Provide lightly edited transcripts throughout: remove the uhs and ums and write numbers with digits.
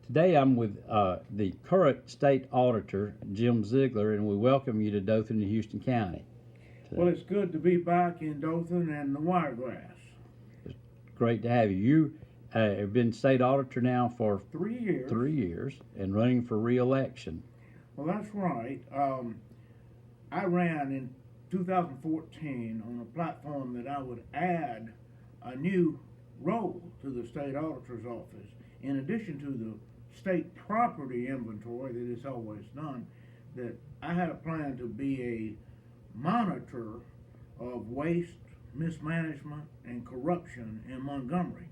Today I'm with the current state auditor, Jim Ziegler, and we welcome you to Dothan and Houston County Well, today. it's good to be back in Dothan and the Wiregrass. It's great to have you. You have been state auditor now for 3 years. 3 years and running for re-election. Well, that's right. I ran in 2014 on a platform that I would add a new role to the state auditor's office. In addition to the state property inventory that is always done, that I had a plan to be a monitor of waste, mismanagement, and corruption in Montgomery.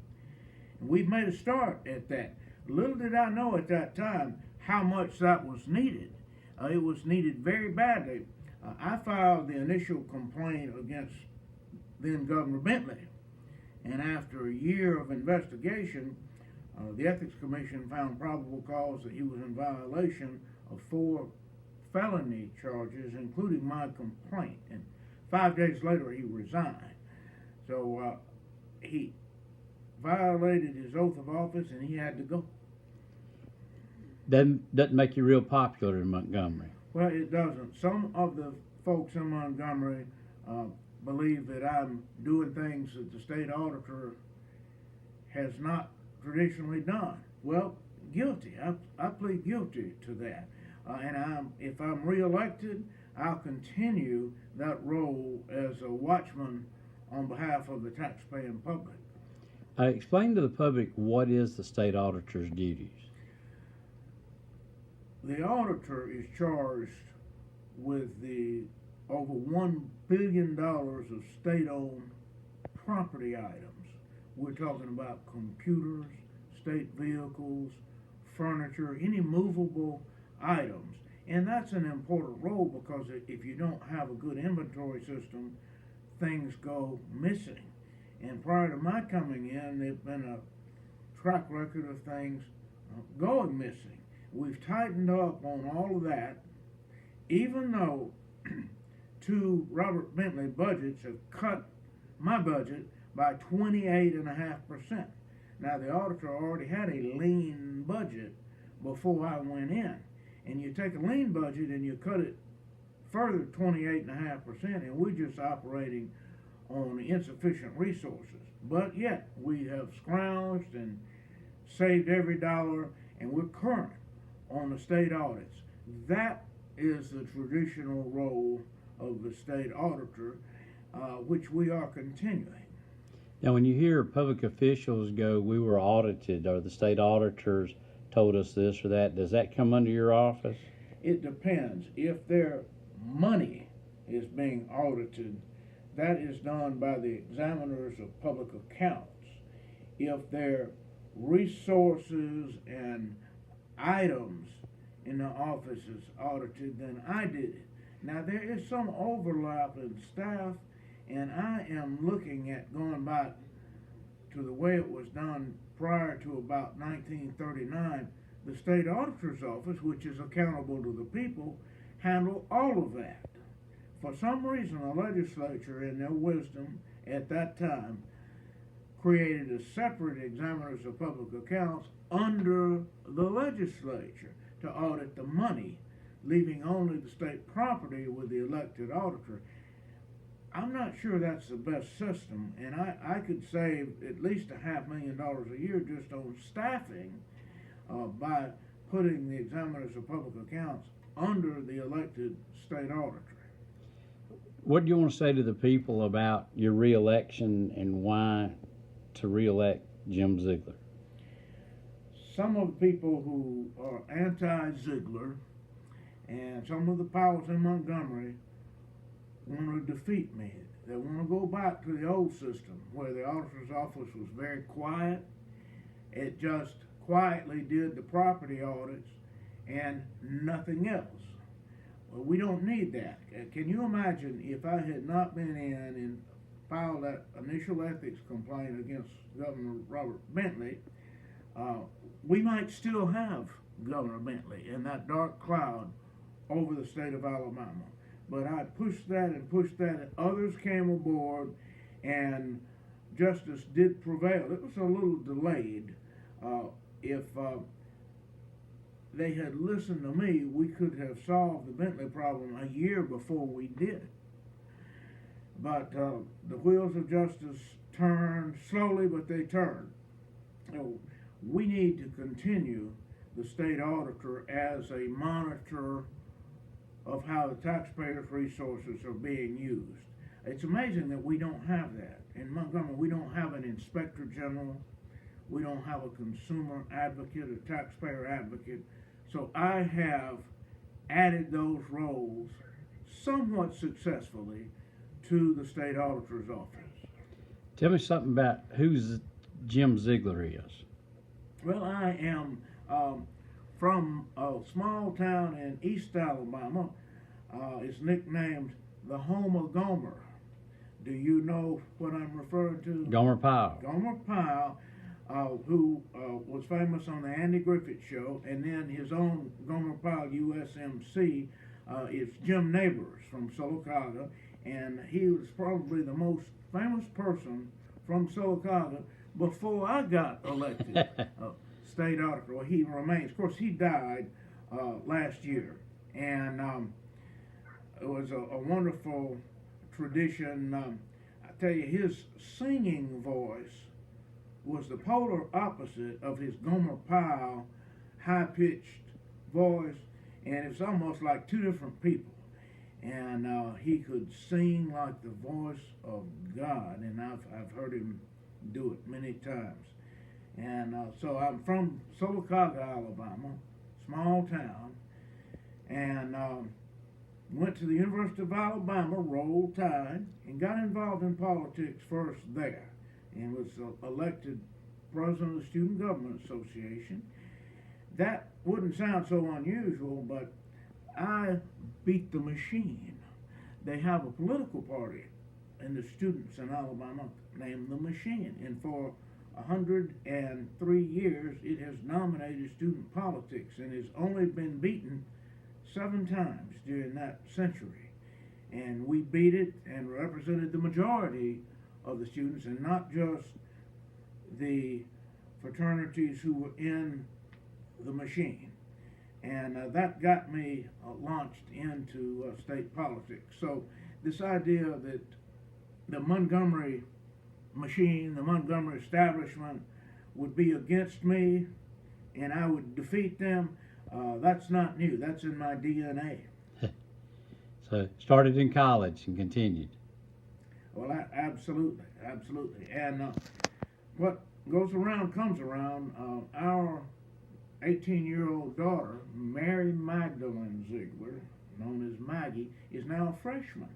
And we've made a start at that. Little did I know at that time how much that was needed. It was needed very badly. I filed the initial complaint against then Governor Bentley, and after a year of investigation, the Ethics Commission found probable cause that he was in violation of 4 felony charges, including my complaint. And 5 days later, he resigned. So he violated his oath of office, and he had to go. Doesn't make you real popular in Montgomery. Well, it doesn't. Some of the folks in Montgomery believe that I'm doing things that the state auditor has not traditionally done. Well, guilty. I plead guilty to that. If I'm reelected, I'll continue that role as a watchman on behalf of the taxpaying public. Explain to the public what is the state auditor's duties. The auditor is charged with the over $1 billion of state-owned property items. We're talking about computers, state vehicles, furniture, any movable items. And that's an important role because if you don't have a good inventory system, things go missing. And prior to my coming in, there's been a track record of things going missing. We've tightened up on all of that, even though 2 Robert Bentley budgets have cut my budget by 28.5%. Now, the auditor already had a lean budget before I went in. And you take a lean budget and you cut it further 28.5%, and we're just operating on insufficient resources. But yet, we have scrounged and saved every dollar, and we're current on the state audits. That is the traditional role of the state auditor, which we are continuing. Now, when you hear public officials go, we were audited, or the state auditors told us this or that, does that come under your office? It depends. If their money is being audited, that is done by the examiners of public accounts. If their resources and items in the office is audited, then I did it. Now, there is some overlap in staff, and I am looking at going back to the way it was done prior to about 1939. The state auditor's office, which is accountable to the people, handle all of that. For some reason, the legislature, in their wisdom at that time, created a separate examiners of public accounts under the legislature to audit the money, leaving only the state property with the elected auditor. I'm not sure that's the best system, and I could save at least $500,000 a year just on staffing by putting the examiners of public accounts under the elected state auditor. What do you want to say to the people about your re-election and why to re-elect Jim Ziegler? Some of the people who are anti-Ziegler and some of the powers in Montgomery want to defeat me. They want to go back to the old system where the auditor's office was very quiet. It just quietly did the property audits and nothing else. Well, we don't need that. Can you imagine if I had not been in and filed that initial ethics complaint against Governor Robert Bentley, we might still have Governor Bentley in that dark cloud over the state of Alabama. But I pushed that and pushed that, and others came aboard, and justice did prevail. It was a little delayed. If they had listened to me, we could have solved the Bentley problem a year before we did. But the wheels of justice turn slowly, but they turn. So we need to continue the state auditor as a monitor of how the taxpayers' resources are being used. It's amazing that we don't have that. In Montgomery, we don't have an inspector general. We don't have a consumer advocate, a taxpayer advocate. So I have added those roles somewhat successfully to the state auditor's office. Tell me something about who Jim Ziegler is. Well, I am from a small town in East Alabama. It's nicknamed the home of Gomer. Do you know what I'm referring to? Gomer Pyle. Gomer Pyle, who was famous on the Andy Griffith Show, and then his own Gomer Pyle USMC is Jim Neighbors from Sylacauga, and he was probably the most famous person from Sylacauga before I got elected state auditor. Well, he remains. Of course, he died last year, and it was a wonderful tradition. I tell you, his singing voice was the polar opposite of his Gomer Pyle high-pitched voice, and it's almost like two different people. And he could sing like the voice of God, and I've heard him do it many times. And so I'm from Sylacauga, Alabama, small town, and went to the University of Alabama, Roll Tide, and got involved in politics first there, and was elected president of the Student Government Association. That wouldn't sound so unusual, but I beat the machine. They have a political party in the students in Alabama named the Machine, and for 103 years it has dominated student politics and has only been beaten 7 times during that century. And we beat it and represented the majority of the students, and not just the fraternities who were in the Machine. And that got me launched into state politics. So this idea that the Montgomery Machine, the Montgomery establishment would be against me and I would defeat them, that's not new. That's in my DNA. So started in college and continued. Well, absolutely, absolutely. And what goes around comes around. Our 18-year-old daughter, Mary Magdalene Ziegler, known as Maggie, is now a freshman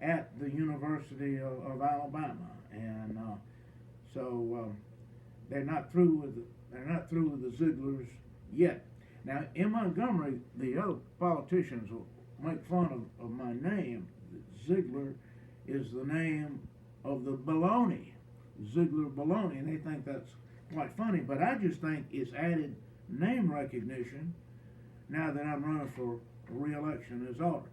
at the University of Alabama, and so they're not through with the Zieglers yet. Now in Montgomery, the other politicians will make fun of my name. Ziegler is the name of the bologna, Ziegler bologna, and they think that's quite funny. But I just think it's added name recognition now that I'm running for re-election as auditor.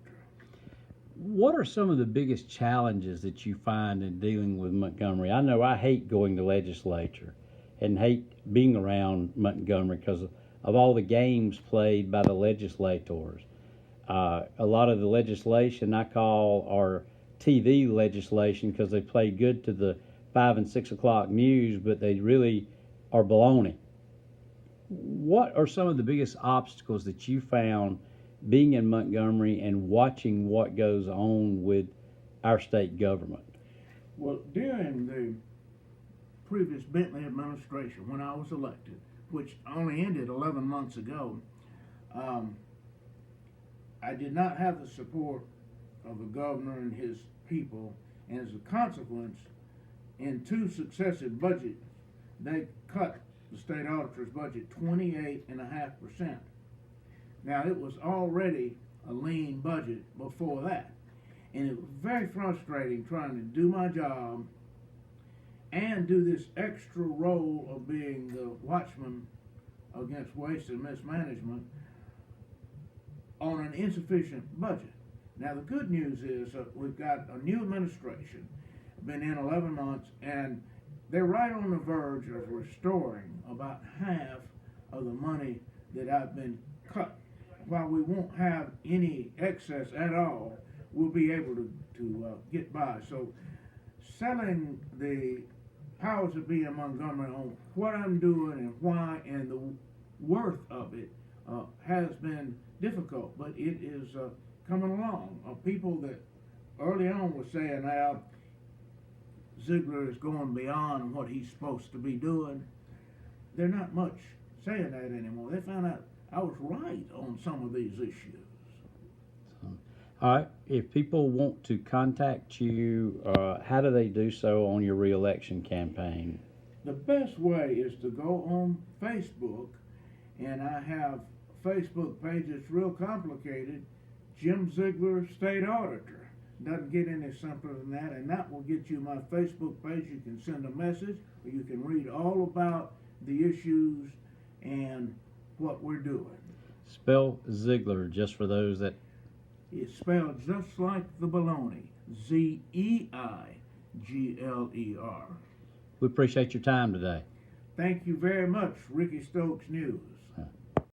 What are some of the biggest challenges that you find in dealing with Montgomery? I know I hate going to legislature and hate being around Montgomery because of all the games played by the legislators. A lot of the legislation I call our TV legislation because they play good to the 5 and 6 o'clock news, but they really are baloney. What are some of the biggest obstacles that you found being in Montgomery and watching what goes on with our state government? Well, during the previous Bentley administration, when I was elected, which only ended 11 months ago, I did not have the support of the governor and his people, and as a consequence, in 2 successive budgets, they cut the state auditor's budget 28.5%. Now, it was already a lean budget before that, and it was very frustrating trying to do my job and do this extra role of being the watchman against waste and mismanagement on an insufficient budget. Now, the good news is we've got a new administration, been in 11 months, and they're right on the verge of restoring about half of the money that I've been cut. While we won't have any excess at all, we'll be able to get by. So selling the powers that be in Montgomery on what I'm doing and why and the worth of it has been difficult, but it is coming along. People that early on were saying, now, Ziegler is going beyond what he's supposed to be doing, they're not much saying that anymore. They found out I was right on some of these issues. All right. If people want to contact you, how do they do so on your reelection campaign? The best way is to go on Facebook, and I have a Facebook page that's real complicated, Jim Ziegler, State Auditor. Doesn't get any simpler than that, and that will get you my Facebook page. You can send a message, or you can read all about the issues and what we're doing. Spell Ziegler, just for those that... It's spelled just like the bologna, Zeigler. We appreciate your time today. Thank you very much, Ricky Stokes News.